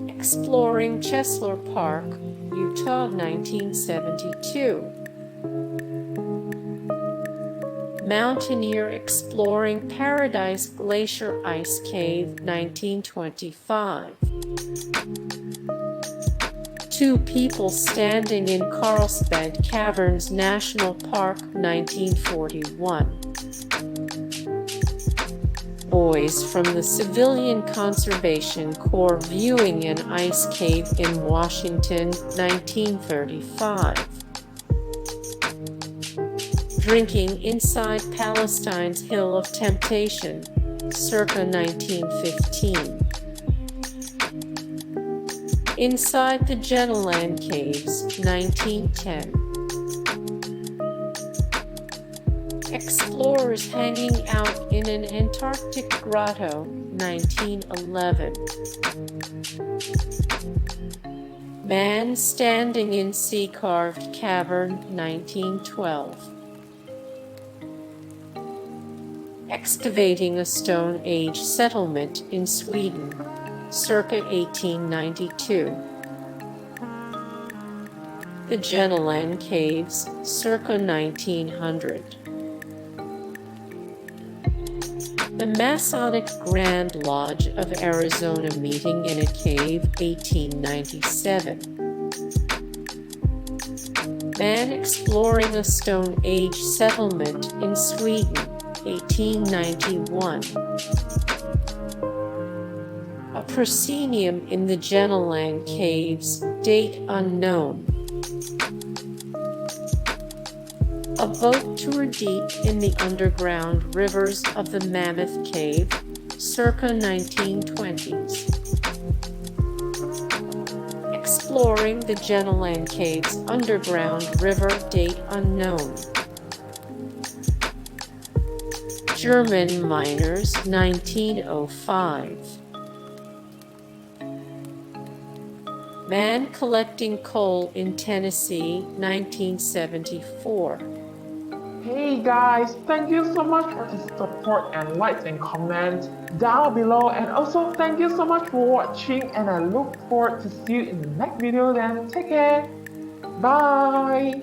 Exploring Chesler Park, Utah, 1972. Mountaineer exploring Paradise Glacier Ice Cave, 1925. Two people standing in Carlsbad Caverns National Park, 1941. Boys from the Civilian Conservation Corps viewing an ice cave in Washington, 1935. Drinking inside Palestine's Hill of Temptation, circa 1915. Inside the Jenolan Caves, 1910. Explorers hanging out in an Antarctic grotto, 1911. Man standing in sea-carved cavern, 1912. Excavating a Stone Age settlement in Sweden, circa 1892. The Jenolan Caves, circa 1900. The Masonic Grand Lodge of Arizona meeting in a cave, 1897. Man exploring a Stone Age settlement in Sweden, 1891. A Proscenium in the Jenolan Caves, date unknown. A boat tour deep in the underground rivers of the Mammoth Cave, circa 1920s. Exploring the Jenolan Caves underground river, date unknown. German miners, 1905. Man collecting coal in Tennessee, 1974. Hey guys, thank you so much for the support and likes and comments down below, and also thank you so much for watching, and I look forward to see you in the next video. Then take care, bye.